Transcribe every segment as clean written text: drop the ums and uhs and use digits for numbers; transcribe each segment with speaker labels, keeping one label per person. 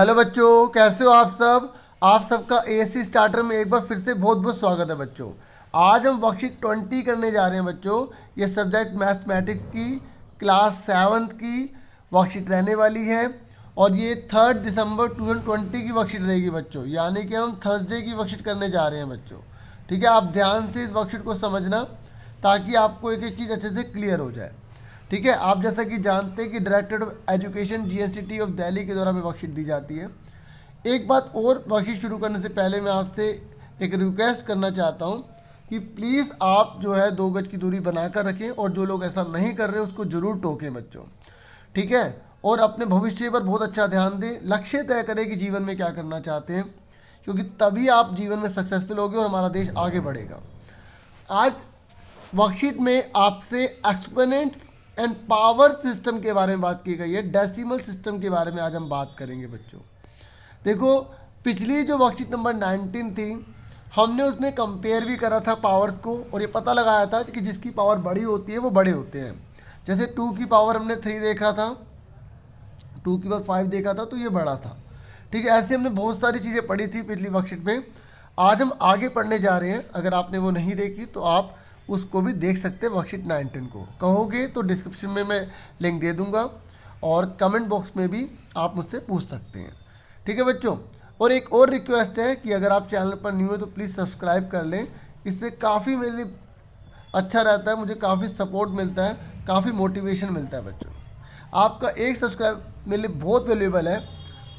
Speaker 1: Hello बच्चों, कैसे हो आप सब। आप सबका एएससी स्टार्टर में एक बार फिर से बहुत बहुत स्वागत है बच्चों। आज हम वर्कशीट 20 करने जा रहे हैं बच्चों। ये सब्जेक्ट मैथमेटिक्स की क्लास 7th की वर्कशीट रहने वाली है और ये 3 दिसंबर 2020 की वर्कशीट रहेगी बच्चों, यानी कि हम थर्सडे की वर्कशीट करने जा रहे हैं बच्चों। ठीक है, आप ध्यान से इस वर्कशीट को समझना ताकि आपको एक एक चीज़ अच्छे से क्लियर हो जाए। ठीक है, आप जैसा कि जानते हैं कि directorate of education GNCT of Delhi के द्वारा हमें वर्कशीट दी जाती है। एक बात और, वर्कशीट शुरू करने से पहले मैं आपसे एक रिक्वेस्ट करना चाहता हूं कि प्लीज़ आप जो है 2 गज की दूरी बनाकर रखें और जो लोग ऐसा नहीं कर रहे उसको ज़रूर टोकें बच्चों। ठीक है, और अपने भविष्य पर बहुत अच्छा ध्यान दें। लक्ष्य तय करें कि जीवन में क्या करना चाहते हैं, क्योंकि तभी आप जीवन में सक्सेसफुल होगे और हमारा देश आगे बढ़ेगा। आज वर्कशीट में आपसे एक्सपोनेंट एंड पावर सिस्टम के बारे में बात की गई है। डेसिमल सिस्टम के बारे में आज हम बात करेंगे बच्चों। देखो, पिछली जो वर्कशीट नंबर 19 थी, हमने उसमें कंपेयर भी करा था पावर्स को और ये पता लगाया था कि जिसकी पावर बड़ी होती है वो बड़े होते हैं। जैसे 2 की पावर हमने 3 देखा था, 2 की पावर 5 देखा था, तो ये बड़ा था। ठीक है, ऐसे हमने बहुत सारी चीज़ें पढ़ी थी पिछली वर्कशीट में। आज हम आगे पढ़ने जा रहे हैं। अगर आपने वो नहीं देखी तो आप उसको भी देख सकते हैं। वर्कशीट 19 को कहोगे तो डिस्क्रिप्शन में मैं लिंक दे दूंगा और कमेंट बॉक्स में भी आप मुझसे पूछ सकते हैं। ठीक है बच्चों, और एक और रिक्वेस्ट है कि अगर आप चैनल पर न्यू है तो प्लीज़ सब्सक्राइब कर लें। इससे काफ़ी मेरे लिए अच्छा रहता है, मुझे काफ़ी सपोर्ट मिलता है, काफ़ी मोटिवेशन मिलता है बच्चों। आपका एक सब्सक्राइब मेरे लिए बहुत वैल्यूएबल है,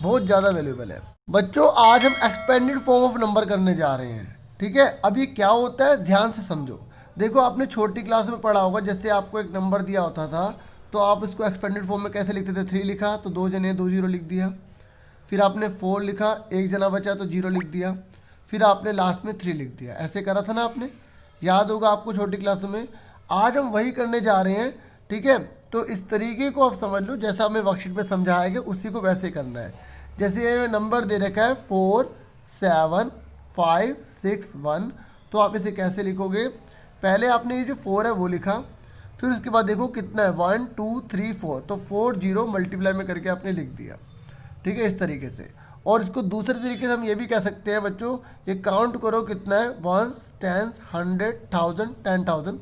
Speaker 1: बहुत ज़्यादा वैल्यूएबल है बच्चों। आज हम एक्सपेंडेड फॉर्म ऑफ नंबर करने जा रहे हैं। ठीक है, अब ये क्या होता है ध्यान से समझो। देखो, आपने छोटी क्लास में पढ़ा होगा, जैसे आपको एक नंबर दिया होता था तो आप इसको एक्सपेंडेड फॉर्म में कैसे लिखते थे। 3 लिखा तो 2 जने 2 जीरो लिख दिया, फिर आपने 4 लिखा, 1 जना बचा तो 0 लिख दिया, फिर आपने लास्ट में 3 लिख दिया। ऐसे करा था ना आपने, याद होगा आपको छोटी क्लासों में। आज हम वही करने जा रहे हैं। ठीक है, तो इस तरीके को आप समझ लो, जैसा हमें वर्कशीट में समझाया गया उसी को वैसे करना है। जैसे नंबर दे रखा है 4 7 5 6 1, तो आप इसे कैसे लिखोगे। पहले आपने ये जो 4 है वो लिखा, फिर उसके बाद देखो कितना है 1 2 3 4, तो 4 0 मल्टीप्लाई में करके आपने लिख दिया। ठीक है, इस तरीके से। और इसको दूसरे तरीके से हम ये भी कह सकते हैं बच्चों, ये काउंट करो कितना है 1 10 100 1000 10,000,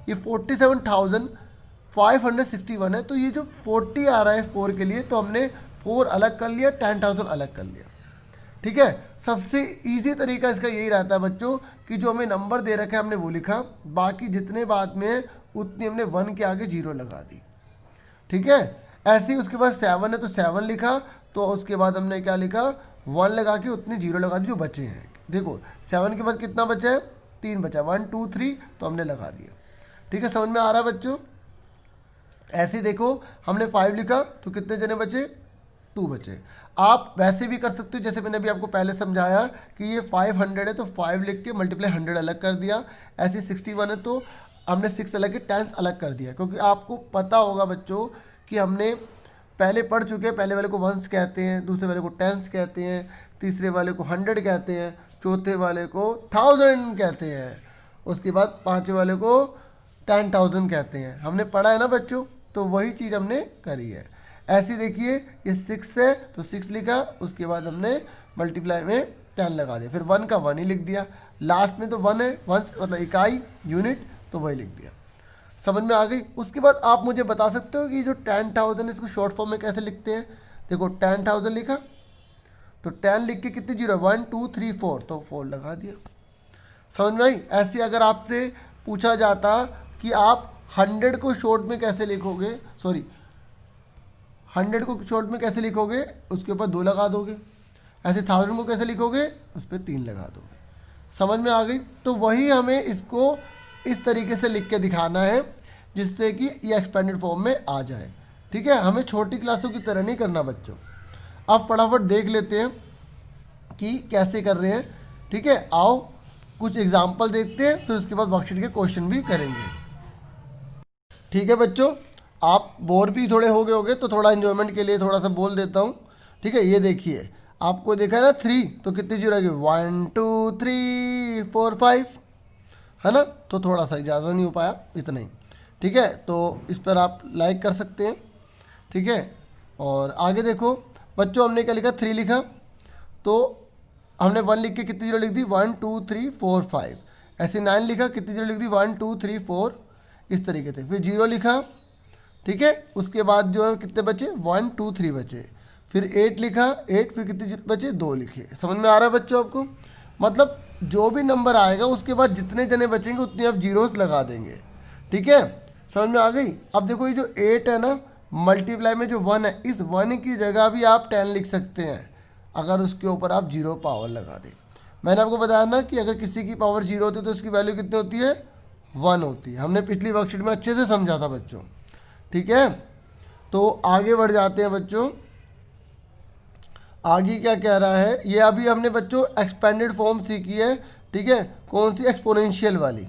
Speaker 1: ये 47,561 है। तो ये जो 40 आ रहा है 4 के लिए, तो हमने 4 अलग कर लिया, 10,000 अलग कर लिया। ठीक है, सबसे इजी तरीका इसका यही रहता है बच्चों कि जो हमें नंबर दे रखा है हमने वो लिखा, बाकी जितने बाद में उतनी हमने 1 के आगे 0 लगा दी। ठीक है, ऐसे ही उसके बाद 7 है तो 7 लिखा, तो उसके बाद हमने क्या लिखा 1 लगा के उतने 0 लगा दी जो बचे हैं। देखो 7 के बाद कितना बचा है, 3 बचा, 1 2 3, तो हमने लगा दिया। ठीक है, समझ में आ रहा है बच्चों। ऐसे देखो, हमने 5 लिखा तो कितने जने बचे, 2 बचे। आप वैसे भी कर सकते हो, जैसे मैंने अभी आपको पहले समझाया कि ये 500 है तो 5 लिख के मल्टीप्लाई 100 अलग कर दिया। ऐसे 61 है तो हमने 6 अलग के 10 अलग कर दिया, क्योंकि आपको पता होगा बच्चों कि हमने पहले पढ़ चुके हैं। पहले वाले को 1s कहते हैं, दूसरे वाले को 10s कहते हैं, तीसरे वाले को 100 कहते हैं, चौथे वाले को 1000 कहते हैं, उसके बाद पाँचवें वाले को 10,000 कहते हैं। हमने पढ़ा है ना बच्चों, तो वही चीज़ हमने करी है। ऐसे देखिए, ये 6 है तो 6 लिखा, उसके बाद हमने मल्टीप्लाई में 10 लगा दिया, फिर 1 का 1 ही लिख दिया, लास्ट में तो 1 है, 1 मतलब इकाई यूनिट, तो वही लिख दिया। समझ में आ गई। उसके बाद आप मुझे बता सकते हो कि जो 10,000 इसको शॉर्ट फॉर्म में कैसे लिखते हैं। देखो 10,000 लिखा तो 10 लिख के कितनी जीरो, 1 2 3 4, तो 4 लगा दिया। समझ में आई। ऐसे अगर आपसे पूछा जाता कि आप 100 को शॉर्ट में कैसे लिखोगे, 100 को शॉर्ट में कैसे लिखोगे, उसके ऊपर 2 लगा दोगे। ऐसे 1000 को कैसे लिखोगे, उस पर 3 लगा दोगे। समझ में आ गई। तो वही हमें इसको इस तरीके से लिख के दिखाना है जिससे कि ये एक्सपेंडेड फॉर्म में आ जाए। ठीक है, हमें छोटी क्लासों की तरह नहीं करना बच्चों। अब फटाफट देख लेते हैं कि कैसे कर रहे हैं। ठीक है, आओ कुछ एग्जाम्पल देखते हैं, फिर उसके बाद वर्कशीट के क्वेश्चन भी करेंगे। ठीक है बच्चों, आप बोर भी थोड़े हो गए होगे तो थोड़ा इन्जॉयमेंट के लिए थोड़ा सा बोल देता हूँ। ठीक है, ये देखिए, आपको देखा है ना 3, तो कितनी जीरो आएगी, 1 2 3 4 5, है ना। तो थोड़ा सा ज़्यादा नहीं हो पाया, इतना ही। ठीक है, तो इस पर आप लाइक कर सकते हैं। ठीक है, और आगे देखो बच्चों हमने क्या लिखा, 3 लिखा, तो हमने 1 लिख के कितनी जीरो लिख दी, 1 2 3 4 5। ऐसे 9 लिखा, कितनी जीरो लिख दी, 1 2 3 4, इस तरीके से। फिर 0 लिखा, ठीक है, उसके बाद जो है कितने बचे, 1 2 3 बचे। फिर 8 लिखा, 8, फिर कितने बचे, 2 लिखे। समझ में आ रहा है बच्चों आपको? मतलब जो भी नंबर आएगा उसके बाद जितने जने बचेंगे उतने आप जीरोस लगा देंगे, ठीक है, समझ में आ गई। अब देखो ये जो 8 है ना, मल्टीप्लाई में जो 1 है, इस 1 की जगह भी आप 10 लिख सकते हैं अगर उसके ऊपर आप 0 पावर लगा दें। मैंने आपको बताया ना कि अगर किसी की पावर 0 होती है तो उसकी वैल्यू कितनी होती है, 1 होती है। हमने पिछली वर्कशीट में अच्छे से समझा था बच्चों, ठीक है। तो आगे बढ़ जाते हैं बच्चों। आगे क्या कह रहा है, ये अभी हमने बच्चों एक्सपेंडेड फॉर्म सीखी है, ठीक है, कौन सी, एक्सपोनेंशियल वाली,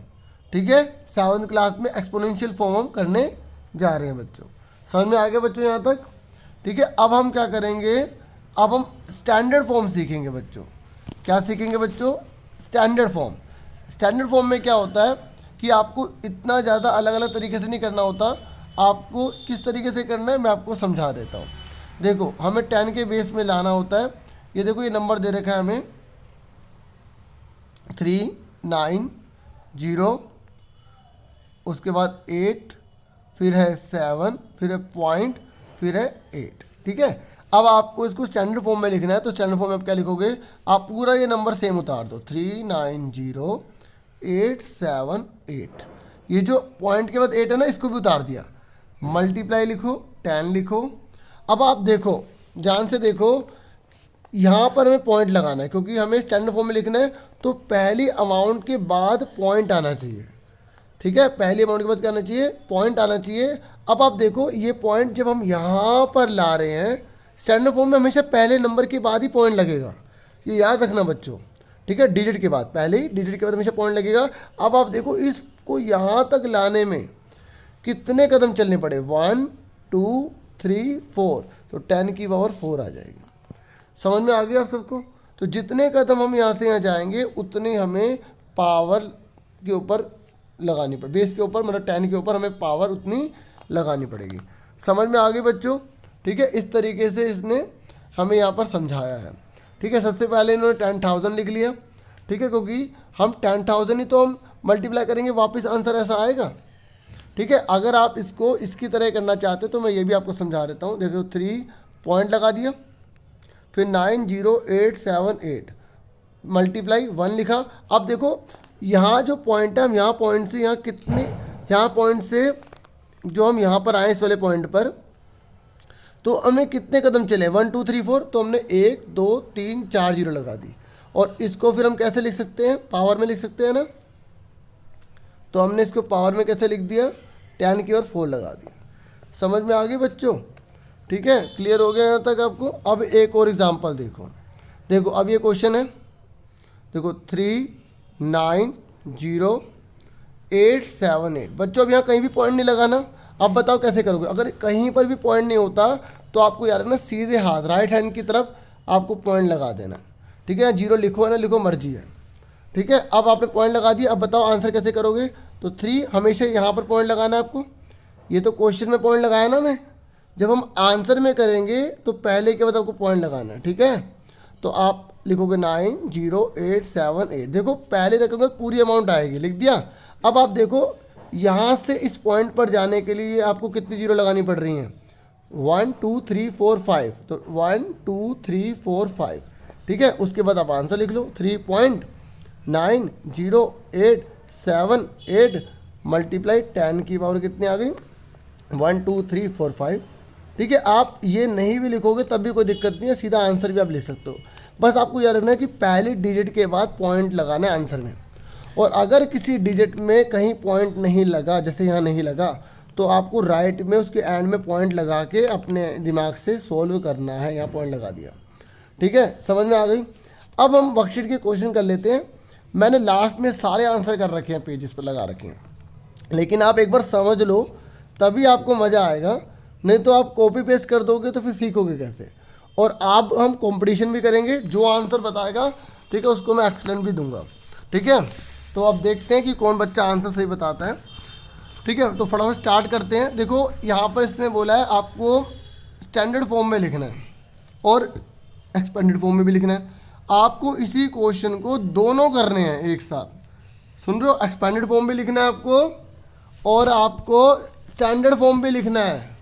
Speaker 1: ठीक है। 7th क्लास में एक्सपोनेंशियल फॉर्म हम करने जा रहे हैं बच्चों। समझ में आ गया बच्चों यहाँ तक, ठीक है। अब हम क्या करेंगे, अब हम स्टैंडर्ड फॉर्म सीखेंगे बच्चों। क्या सीखेंगे बच्चों, स्टैंडर्ड फॉर्म। स्टैंडर्ड फॉर्म में क्या होता है कि आपको इतना ज़्यादा अलग अलग तरीके से नहीं करना होता, आपको किस तरीके से करना है मैं आपको समझा देता हूँ। देखो हमें 10 के बेस में लाना होता है। ये देखो ये नंबर दे रखा है हमें 3 9 0, उसके बाद 8, फिर है 7, फिर है पॉइंट, फिर है 8, ठीक है। अब आपको इसको स्टैंडर्ड फॉर्म में लिखना है, तो स्टैंडर्ड फॉर्म में आप क्या लिखोगे, आप पूरा ये नंबर सेम उतार दो, 3 9 0 8 7 8। ये जो पॉइंट के बाद 8 है ना, इसको भी उतार दिया। मल्टीप्लाई लिखो, 10 लिखो। अब आप देखो, ध्यान से देखो, यहाँ पर हमें पॉइंट लगाना है क्योंकि हमें स्टैंडर्ड फॉर्म में लिखना है, तो पहली अमाउंट के बाद पॉइंट आना चाहिए, ठीक है। पहली अमाउंट के बाद क्या आना चाहिए, पॉइंट आना चाहिए। अब आप देखो ये पॉइंट जब हम यहाँ पर ला रहे हैं, स्टैंडर्ड फॉर्म में हमेशा पहले नंबर के बाद ही पॉइंट लगेगा, ये याद रखना बच्चों, ठीक है। डिजिट के बाद, पहले ही डिजिट के बाद हमेशा पॉइंट लगेगा। अब आप देखो इसको यहाँ तक लाने में कितने कदम चलने पड़े, 1 2 3 4, तो 10 की पावर 4 आ जाएगी। समझ में आ गया आप सबको? तो जितने कदम हम यहाँ से यहाँ जाएंगे उतने हमें पावर के ऊपर लगानी पड़े, बेस के ऊपर, मतलब 10 के ऊपर हमें पावर उतनी लगानी पड़ेगी। समझ में आ गई बच्चों, ठीक है। इस तरीके से इसने हमें यहाँ पर समझाया है, ठीक है। सबसे पहले इन्होंने 10,000 लिख लिया, ठीक है, क्योंकि हम 10,000 ही तो हम मल्टीप्लाई करेंगे, वापस आंसर ऐसा आएगा, ठीक है। अगर आप इसको इसकी तरह करना चाहते हो तो मैं ये भी आपको समझा देता हूँ। देखो 3 पॉइंट लगा दिया, फिर 9 0 8 7 8, मल्टीप्लाई 1 लिखा। अब देखो यहाँ जो पॉइंट है, हम यहाँ पॉइंट से यहाँ कितने, यहाँ पॉइंट से जो हम यहाँ पर आए इस वाले पॉइंट पर, तो हमने कितने कदम चले, 1 2 3 4, तो हमने 1 2 3 4 जीरो लगा दी। और इसको फिर हम कैसे लिख सकते हैं, पावर में लिख सकते हैं ना, तो हमने इसको पावर में कैसे लिख दिया, 10 की और 4 लगा दी। समझ में आ गई बच्चों, ठीक है, क्लियर हो गया यहाँ तक आपको। अब एक और एग्जांपल देखो, देखो अब ये क्वेश्चन है, देखो 3 9 0 8 7 8। बच्चों अब यहाँ कहीं भी पॉइंट नहीं लगाना। अब बताओ कैसे करोगे, अगर कहीं पर भी पॉइंट नहीं होता तो आपको यार ना सीधे हाथ राइट हैंड की तरफ आपको पॉइंट लगा देना, ठीक है। 0 लिखो है ना लिखो, मर्जी है, ठीक है। अब आपने पॉइंट लगा दिया, अब बताओ आंसर कैसे करोगे। तो 3 हमेशा यहाँ पर पॉइंट लगाना है आपको, ये तो क्वेश्चन में पॉइंट लगाया ना मैं, जब हम आंसर में करेंगे तो पहले के बाद आपको पॉइंट लगाना है, ठीक है। तो आप लिखोगे 9 0 8 7 8, देखो पहले रखोगे पूरी अमाउंट आएगी, लिख दिया। अब आप देखो यहाँ से इस पॉइंट पर जाने के लिए आपको कितनी जीरो लगानी पड़ रही हैं, 1 2 3 4 5, तो 1 2 3 4 5, ठीक है। उसके बाद आप आंसर लिख लो, 3.9 0 8 7 8 मल्टीप्लाई 10 की पावर कितनी आ गई, 1 2 3 4 5, ठीक है। आप ये नहीं भी लिखोगे तब भी कोई दिक्कत नहीं है, सीधा आंसर भी आप लिख सकते हो। बस आपको याद रखना है कि पहले डिजिट के बाद पॉइंट लगाना है आंसर में, और अगर किसी डिजिट में कहीं पॉइंट नहीं लगा, जैसे यहाँ नहीं लगा, तो आपको राइट में उसके एंड में पॉइंट लगा के अपने दिमाग से सोल्व करना है। यहाँ पॉइंट लगा दिया, ठीक है, समझ में आ गई। अब हम वर्कशीट के क्वेश्चन कर लेते हैं। मैंने लास्ट में सारे आंसर कर रखे हैं, पेजेस पर लगा रखे हैं, लेकिन आप एक बार समझ लो तभी आपको मज़ा आएगा, नहीं तो आप कॉपी पेस्ट कर दोगे तो फिर सीखोगे कैसे। और आप हम कंपटीशन भी करेंगे, जो आंसर बताएगा, ठीक है, उसको मैं एक्सलेंट भी दूंगा, ठीक है। तो अब देखते हैं कि कौन बच्चा आंसर सही बताता है, ठीक है। तो फटाफट स्टार्ट करते हैं। देखो यहाँ पर इसने बोला है आपको स्टैंडर्ड फॉर्म में लिखना है, और एक्सपेंडेड फॉर्म में भी लिखना है। आपको इसी क्वेश्चन को दोनों करने हैं एक साथ। सुन रहे हो, एक्सपेंडेड फॉर्म भी लिखना है आपको और आपको स्टैंडर्ड फॉर्म भी लिखना है।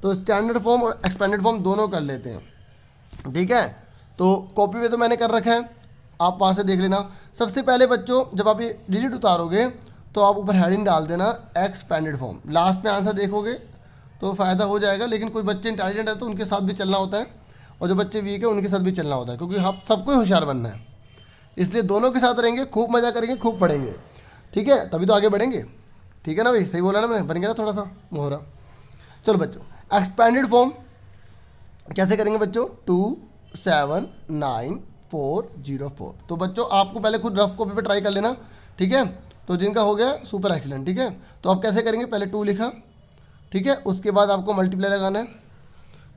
Speaker 1: तो स्टैंडर्ड फॉर्म और एक्सपेंडेड फॉर्म दोनों कर लेते हैं, ठीक है। तो कॉपी में तो मैंने कर रखा है, आप वहाँ से देख लेना। सबसे पहले बच्चों जब आप ये डिजिट उतारोगे तो आप ऊपर हेडिंग डाल देना एक्सपेंडेड फॉर्म। लास्ट में आंसर देखोगे तो फ़ायदा हो जाएगा, लेकिन कोई बच्चे इंटेलिजेंट है तो उनके साथ भी चलना होता है और जो बच्चे वीक है उनके साथ भी चलना होता है, क्योंकि हम सबको ही होशियार बनना है। इसलिए दोनों के साथ रहेंगे, खूब मज़ा करेंगे, खूब पढ़ेंगे, ठीक है, तभी तो आगे बढ़ेंगे। ठीक है ना भाई, सही बोला ना मैंने, बन गया ना थोड़ा सा मोहरा। चलो बच्चों, एक्सपेंडेड फॉर्म कैसे करेंगे बच्चों, 279,404। तो बच्चों आपको पहले खुद रफ कॉपी पे ट्राई कर लेना, ठीक है। तो जिनका हो गया सुपर एक्सीलेंट, ठीक है। तो आप कैसे करेंगे, पहले 2 लिखा, ठीक है, उसके बाद आपको मल्टीप्लाई लगाना है,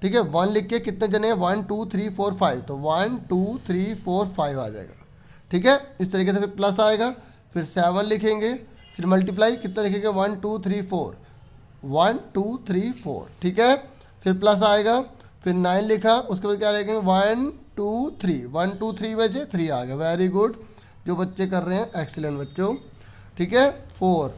Speaker 1: ठीक है। 1 लिख के कितने जने हैं, 1 2 3 4 5, तो 1 2 3 4 5 आ जाएगा, ठीक है। इस तरीके से फिर प्लस आएगा, फिर 7 लिखेंगे, फिर मल्टीप्लाई कितना लिखेंगे, 1 2 3 4, 1 2 3 4, ठीक है। फिर प्लस आएगा, फिर 9 लिखा, उसके बाद क्या लिखेंगे, 1 2 3, 1 2 3 में से 3 आ गया, वेरी गुड। जो बच्चे कर रहे हैं एक्सीलेंट बच्चों, ठीक है। 4,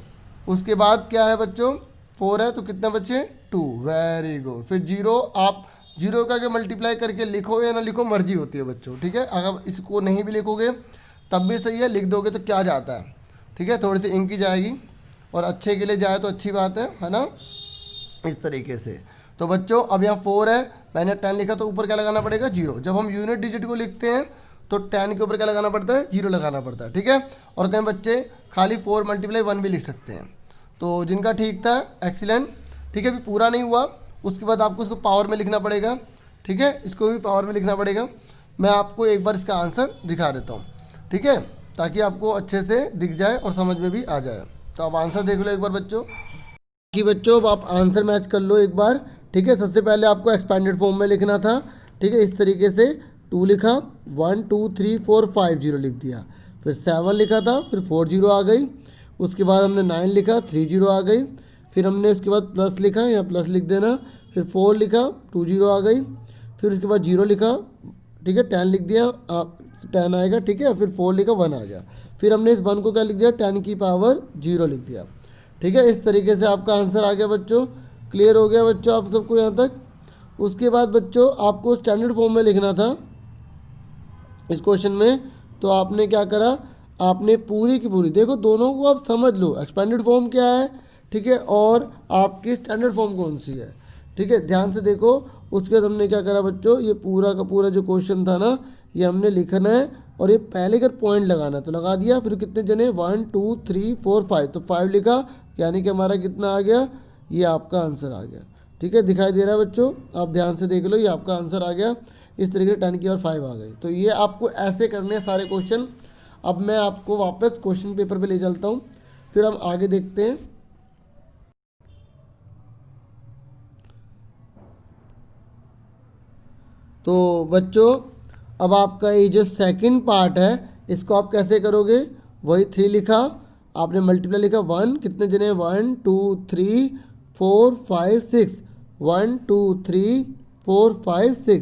Speaker 1: उसके बाद क्या है बच्चों, 4 है तो कितने बच्चे, 2, वेरी गुड। फिर 0, आप 0 का के मल्टीप्लाई करके लिखो या ना लिखो मर्जी होती है बच्चों, ठीक है। अगर इसको नहीं भी लिखोगे तब भी सही है, लिख दोगे तो क्या जाता है, ठीक है, थोड़ी सी इंक की जाएगी और अच्छे के लिए जाए तो अच्छी बात है ना, इस तरीके से। तो बच्चों अब यहाँ 4 है, मैंने 10 लिखा तो ऊपर क्या लगाना पड़ेगा, 0। जब हम यूनिट डिजिट को लिखते हैं तो 10 के ऊपर क्या लगाना पड़ता है, 0 लगाना पड़ता है, ठीक है। और कई बच्चे खाली 4 × 1 भी लिख सकते हैं। तो जिनका ठीक था एक्सीलेंट, ठीक है। अभी पूरा नहीं हुआ, उसके बाद आपको इसको पावर में लिखना पड़ेगा, ठीक है, इसको भी पावर में लिखना पड़ेगा। मैं आपको एक बार इसका आंसर दिखा देता हूँ, ठीक है, ताकि आपको अच्छे से दिख जाए और समझ में भी आ जाए। तो आप आंसर देख लो एक बार बच्चों, कि बच्चों आप आंसर मैच कर लो एक बार, ठीक है। सबसे पहले आपको एक्सपेंडेड फॉर्म में लिखना था, ठीक है, इस तरीके से 2 लिखा, 1 2 3 4 5 0 लिख दिया, फिर 7 लिखा था, फिर 4 0 आ गई, उसके बाद हमने 9 लिखा, 3 0 आ गई, फिर हमने उसके बाद प्लस लिखा, यहाँ प्लस लिख देना, फिर 4 लिखा, 2 0 आ गई, फिर उसके बाद 0 लिखा, ठीक है, 10 लिख दिया, 10 आएगा, ठीक है, फिर 4 लिखा, 1 आ गया, फिर हमने इस 1 को क्या लिख दिया, 10 की पावर 0 लिख दिया, ठीक है। इस तरीके से आपका आंसर आ गया बच्चों। क्लियर हो गया बच्चों आप सबको यहाँ तक। उसके बाद बच्चों आपको स्टैंडर्ड फॉर्म में लिखना था इस क्वेश्चन में, तो आपने क्या करा, आपने पूरी की पूरी, देखो दोनों को आप समझ लो, एक्सपेंडेड फॉर्म क्या है, ठीक है, और आपकी स्टैंडर्ड फॉर्म कौन सी है, ठीक है, ध्यान से देखो। उसके बाद हमने क्या करा बच्चों, ये पूरा का पूरा जो क्वेश्चन था ना, ये हमने लिखना है और ये पहले अगर पॉइंट लगाना है तो लगा दिया, फिर कितने जने, 1 2 3 4 5, तो 5 लिखा, यानी कि हमारा कितना आ गया, ये आपका आंसर आ गया, ठीक है, दिखाई दे रहा है बच्चों, आप ध्यान से देख लो, ये आपका आंसर आ गया। इस तरीके से 10 की और 5 आ गई। तो ये आपको ऐसे करने हैं सारे क्वेश्चन। अब मैं आपको वापस क्वेश्चन पेपर पे ले चलता हूँ, फिर हम आगे देखते हैं। तो बच्चों अब आपका ये जो सेकंड पार्ट है इसको आप कैसे करोगे, वही 3 लिखा, आपने मल्टीप्लाई लिखा, 1 कितने जने, 1 2 3 4 5 6, 1 2 3 4 5 6,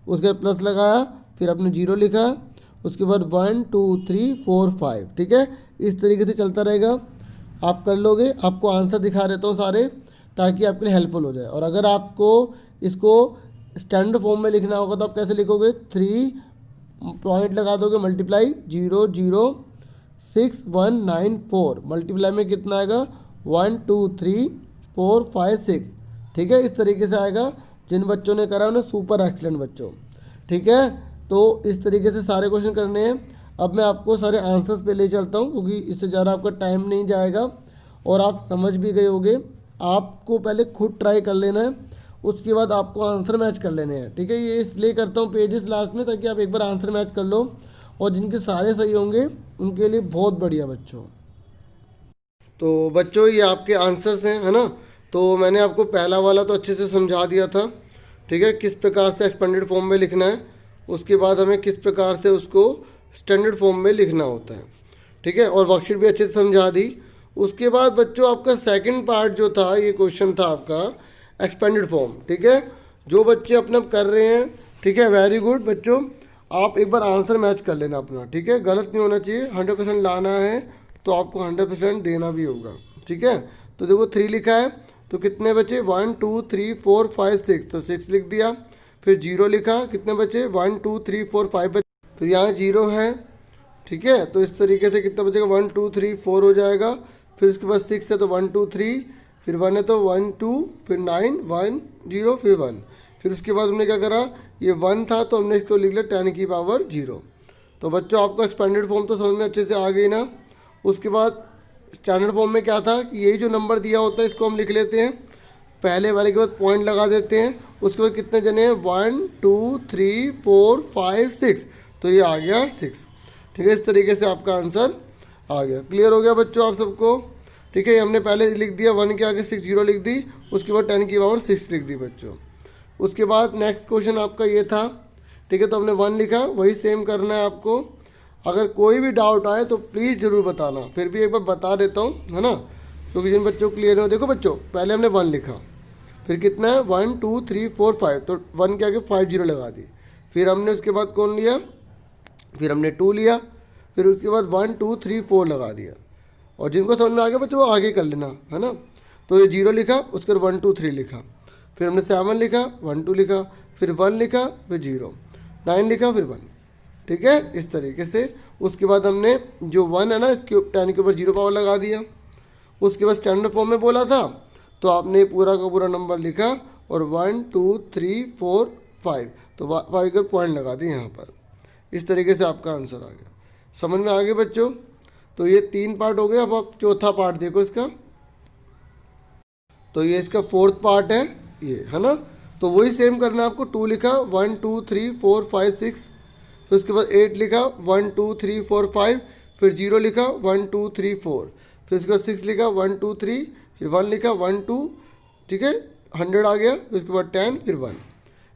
Speaker 1: उसके बाद प्लस लगाया, फिर आपने 0 लिखा, उसके बाद 1 2 3 4 5, ठीक है। इस तरीके से चलता रहेगा, आप कर लोगे। आपको आंसर दिखा देता हूँ सारे, ताकि आपके लिए हेल्पफुल हो जाए। और अगर आपको इसको स्टैंडर्ड फॉर्म में लिखना होगा तो आप कैसे लिखोगे, 3 पॉइंट लगा दोगे, मल्टीप्लाई 0 0 6 1 9 4, मल्टीप्लाई में कितना आएगा, 1 2 3 4 5 6, ठीक है। इस तरीके से आएगा। जिन बच्चों ने करा उन्हें सुपर एक्सीलेंट बच्चों, ठीक है। तो इस तरीके से सारे क्वेश्चन करने हैं। अब मैं आपको सारे आंसर्स पे ले चलता हूँ, क्योंकि इससे ज़्यादा आपका टाइम नहीं जाएगा और आप समझ भी गए होगे। आपको पहले खुद ट्राई कर लेना है, उसके बाद आपको आंसर मैच कर लेने हैं, ठीक है। ये इसलिए करता हूँ पेजेस लास्ट में, ताकि आप एक बार आंसर मैच कर लो, और जिनके सारे सही होंगे उनके लिए बहुत बढ़िया बच्चों। तो बच्चों ये आपके आंसर्स हैं, है ना। तो मैंने आपको पहला वाला तो अच्छे से समझा दिया था, ठीक है, किस प्रकार से एक्सपेंडेड फॉर्म में लिखना है, उसके बाद हमें किस प्रकार से उसको स्टैंडर्ड फॉर्म में लिखना होता है, ठीक है, और वर्कशीट भी अच्छे से समझा दी। उसके बाद बच्चों आपका सेकंड पार्ट जो था, ये क्वेश्चन था आपका एक्सपेंडेड फॉर्म, ठीक है। जो बच्चे अपना कर रहे हैं, ठीक है, वेरी गुड बच्चों। आप एक बार आंसर मैच कर लेना अपना, ठीक है, गलत नहीं होना चाहिए, 100% लाना है तो आपको 100% देना भी होगा, ठीक है। तो देखो 3 लिखा है तो कितने बचे 1 2 3 4 5 6, तो 6 लिख दिया। फिर 0 लिखा, कितने बचे 1 2 3 4 5 बचे, तो यहाँ 0 है, ठीक है। तो इस तरीके से कितना बचेगा 1 2 3 4 हो जाएगा। फिर उसके बाद 6 है तो 1 2 3, फिर 1 है तो 1 2, फिर 9 1 0, फिर 1। फिर उसके बाद हमने क्या करा, ये 1 था तो हमने इसको लिख लिया 10 की पावर 0। तो बच्चों आपको एक्सपेंडेड फॉर्म तो समझ में अच्छे से आ गई ना। उसके बाद स्टैंडर्ड फॉर्म में क्या था कि यही जो नंबर दिया होता है इसको हम लिख लेते हैं, पहले वाले के बाद पॉइंट लगा देते हैं। उसके बाद कितने जने हैं 1 2 3 4 5 6, तो ये आ गया 6, ठीक है। इस तरीके से आपका आंसर आ गया। क्लियर हो गया बच्चों आप सबको, ठीक है। हमने पहले लिख दिया 1 के आगे 6 0 लिख दी, उसके बाद 10 की पावर 6 लिख दी बच्चों। उसके बाद नेक्स्ट क्वेश्चन आपका ये था, ठीक है। तो हमने 1 लिखा, वही सेम करना है आपको। अगर कोई भी डाउट आए तो प्लीज़ ज़रूर बताना, फिर भी एक बार बता देता हूँ, है ना, क्योंकि जिन बच्चों को क्लियर हो। देखो बच्चों पहले हमने 1 लिखा, फिर कितना है 1 2 3 4 5, तो 1 के आगे 5 0 लगा दी। फिर हमने उसके बाद कौन लिया, फिर हमने 2 लिया, फिर उसके बाद 1 2 3 4 लगा दिया। और जिनको समझ में आ गया बच्चों वो आगे कर लेना, है ना। तो ये 0 लिखा, उसके बाद 1 2 3 लिखा, फिर हमने 7 लिखा, 1 2 लिखा, फिर 1 लिखा, फिर 0, 9 लिखा, फिर 1, ठीक है, इस तरीके से। उसके बाद हमने जो 1 है ना इसके 10 के ऊपर 0 पावर लगा दिया। उसके बाद स्टैंडर्ड फॉर्म में बोला था तो आपने पूरा का पूरा नंबर लिखा और 1 2 3 4 5, तो 5 का पॉइंट लगा दिए यहाँ पर। इस तरीके से आपका आंसर आ गया। समझ में आ गया बच्चों। तो ये 3 पार्ट हो गया। अब आप चौथा पार्ट देखो इसका, तो ये इसका 4th पार्ट है ये, है ना। तो वही सेम करना है आपको। 2 लिखा 1 2 3 4 5 6, फिर उसके बाद 8 लिखा 1 2 3 4 5, फिर 0 लिखा 1 2 3 4, फिर उसके बाद 6 लिखा 1 2 3, फिर 1 लिखा 1 2, ठीक है, 100 आ गया। फिर उसके बाद 10, फिर 1।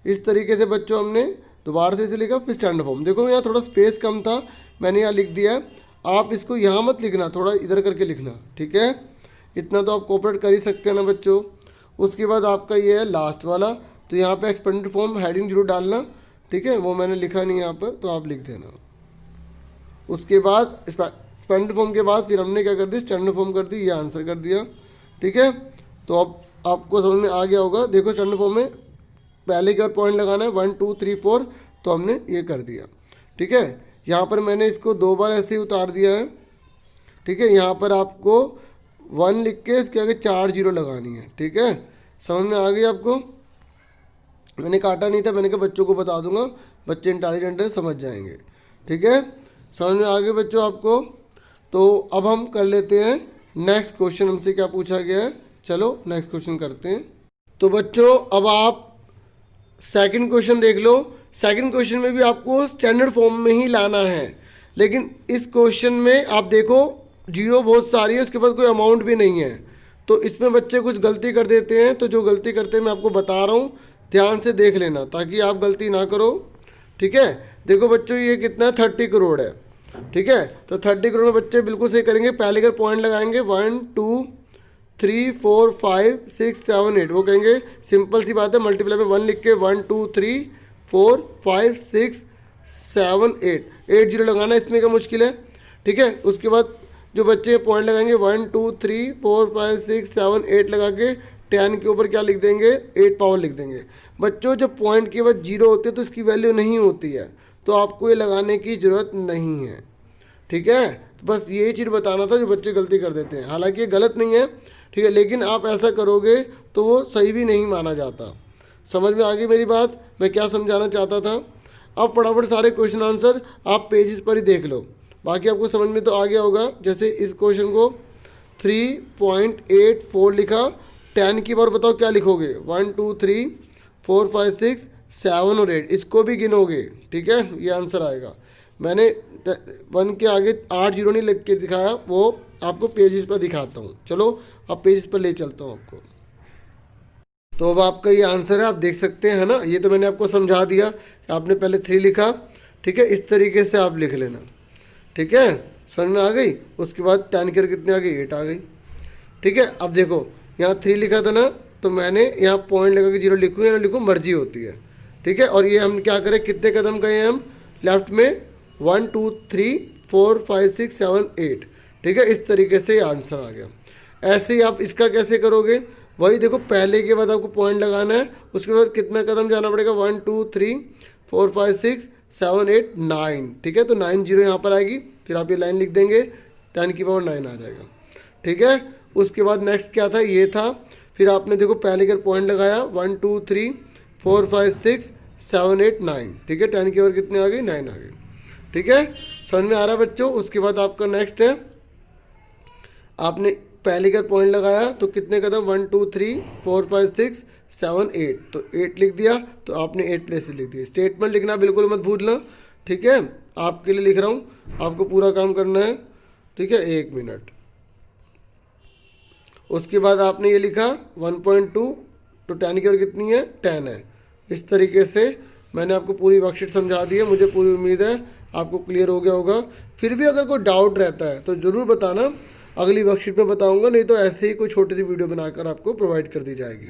Speaker 1: इस तरीके से बच्चों हमने दोबारा से इसे लिखा। फिर स्टैंडर्ड फॉर्म देखो यहाँ थोड़ा स्पेस कम था, मैंने यहाँ लिख दिया है। आप इसको यहाँ मत लिखना, थोड़ा इधर करके लिखना, ठीक है। इतना तो आप कोऑपरेट कर ही सकते हैं ना बच्चों। उसके बाद आपका ये है लास्ट वाला, तो यहाँ पे एक्सपेंडेड फॉर्म हेडिंग जरूर डालना, ठीक है। वो मैंने लिखा नहीं यहाँ पर, तो आप लिख देना। उसके बाद एक्सपेंडेड फॉर्म के बाद फिर हमने क्या कर दी, स्टैंडर्ड फॉर्म कर दी, ये आंसर कर दिया, ठीक है। तो अब आपको समझ में आ गया होगा। देखो स्टैंडर्ड फॉर्म में पहले के बाद पॉइंट लगाना है 1 2 3 4, तो हमने ये कर दिया, ठीक है। यहाँ पर मैंने इसको 2 बार ऐसे ही उतार दिया है, ठीक है। यहाँ पर आपको 1 लिख के इसके आगे 4 0 लगानी है, ठीक है। समझ में आ गई आपको। मैंने काटा नहीं था, मैंने कहा बच्चों को बता दूंगा, बच्चे इंटेलिजेंट है, समझ जाएंगे, ठीक है। समझ में आ गए बच्चों आपको। तो अब हम कर लेते हैं नेक्स्ट क्वेश्चन। हमसे क्या पूछा गया है, चलो नेक्स्ट क्वेश्चन करते हैं। तो बच्चों अब आप सेकंड क्वेश्चन देख लो। सेकंड क्वेश्चन में भी आपको स्टैंडर्ड फॉर्म में ही लाना है, लेकिन इस क्वेश्चन में आप देखो 0 बहुत सारी है, उसके बाद कोई अमाउंट भी नहीं है। तो इसमें बच्चे कुछ गलती कर देते हैं, तो जो गलती करते हैं मैं आपको बता रहा हूँ, ध्यान से देख लेना ताकि आप गलती ना करो, ठीक है। देखो बच्चों ये कितना है 30 करोड़ है, ठीक है। तो 30 करोड़ में बच्चे बिल्कुल सही करेंगे। पहले का पॉइंट लगाएंगे 1 2 3 4 5 6 7 8, वो कहेंगे सिंपल सी बात है, मल्टीप्लाई में 1 लिख के 1 2 3 4 5 6 7 8 0 लगाना, इसमें क्या मुश्किल है, ठीक है। उसके बाद जो बच्चे पॉइंट लगाएंगे 1 2 3 4 5 6 7 8 लगा के 10 के ऊपर क्या लिख देंगे 8 पावर लिख देंगे। बच्चों जब पॉइंट के बाद 0 होते हैं तो इसकी वैल्यू नहीं होती है, तो आपको ये लगाने की ज़रूरत नहीं है, ठीक है। तो बस यही चीज़ बताना था जो बच्चे गलती कर देते हैं। हालांकि ये गलत नहीं है, ठीक है, लेकिन आप ऐसा करोगे तो वो सही भी नहीं माना जाता। समझ में आ गई मेरी बात, मैं क्या समझाना चाहता था। अब फटाफट सारे क्वेश्चन आंसर आप पेजेस पर ही देख लो, बाकी आपको समझ में तो आ गया होगा। जैसे इस क्वेश्चन को 3.84 लिखा, 10 की बार बताओ क्या लिखोगे, 1 2 3 4 5 6 7 और 8, इसको भी गिनोगे, ठीक है, ये आंसर आएगा। मैंने 1 के आगे 8 0 नहीं लिख के दिखाया, वो आपको पेजेस पर दिखाता हूँ। चलो अब पेजेस पर ले चलता हूँ आपको। तो अब आपका ये आंसर है, आप देख सकते हैं, है ना। ये तो मैंने आपको समझा दिया, आपने पहले 3 लिखा, ठीक है, इस तरीके से आप लिख लेना, ठीक है, समझ में आ गई। उसके बाद 10 कर कितने आ गई 8 आ गई, ठीक है। अब देखो यहाँ 3 लिखा था ना, तो मैंने यहाँ पॉइंट लगा के 0 लिखूँ या ना लिखूँ मर्जी होती है, ठीक है। और ये हम क्या करें, कितने कदम गए हम लेफ्ट में, 1 2 3 4 5 6 7 8, ठीक है। इस तरीके से आंसर आ गया। ऐसे ही आप इसका कैसे करोगे, वही देखो, पहले के बाद आपको पॉइंट लगाना है, उसके बाद कितना कदम जाना पड़ेगा, 1 2 3 4 5 6 7 8 9, ठीक है। तो 9 0 यहाँ पर आएगी, फिर आप ये लाइन लिख देंगे, 10 की पावर 9 आ जाएगा, ठीक है। उसके बाद नेक्स्ट क्या था, ये था। फिर आपने देखो पहले का पॉइंट लगाया, 1 2 3 4 5 6 7 8 9, ठीक है। 10 की पावर कितने आ गई, 9 आ गई, ठीक है। समझ में आ रहा है बच्चों। उसके बाद आपका नेक्स्ट है, आपने पहले का पॉइंट लगाया तो कितने कदम, 1 2 3 4 5 6 7 8, तो 8 लिख दिया, तो आपने 8 प्लेसेस लिख दिए। स्टेटमेंट लिखना बिल्कुल मत भूलना, ठीक है। आपके लिए लिख रहा हूँ, आपको पूरा काम करना है, ठीक है। 1 मिनट। उसके बाद आपने ये लिखा 1.2, तो 10 की ओर कितनी है, 10 है। इस तरीके से मैंने आपको पूरी वर्कशीट समझा दी है। मुझे पूरी उम्मीद है आपको क्लियर हो गया होगा। फिर भी अगर कोई डाउट रहता है तो ज़रूर बताना, अगली वर्कशीट में बताऊंगा, नहीं तो ऐसे ही कोई छोटी सी वीडियो बनाकर आपको प्रोवाइड कर दी जाएगी,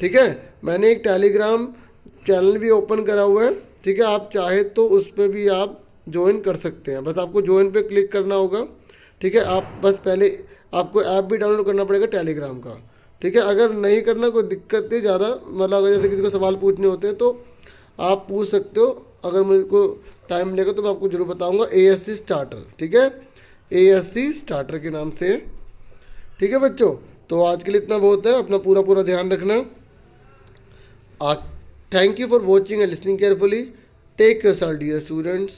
Speaker 1: ठीक है। मैंने एक टेलीग्राम चैनल भी ओपन करा हुआ है, ठीक है। आप चाहे तो उसमें भी आप ज्वाइन कर सकते हैं, बस आपको ज्वाइन पे क्लिक करना होगा, ठीक है। आप बस पहले आपको ऐप भी डाउनलोड करना पड़ेगा टेलीग्राम का, ठीक है। अगर नहीं करना कोई दिक्कत नहीं ज़्यादा, मतलब अगर जैसे किसी को सवाल पूछने होते हैं तो आप पूछ सकते हो। अगर मुझे को टाइम मिलेगा तो मैं आपको जरूर बताऊंगा। ASC स्टार्टर, ठीक है, ASC स्टार्टर के नाम से, ठीक है बच्चों। तो आज के लिए इतना बहुत है, अपना पूरा ध्यान रखना। Thank you for watching and listening carefully. Take yourself dear students.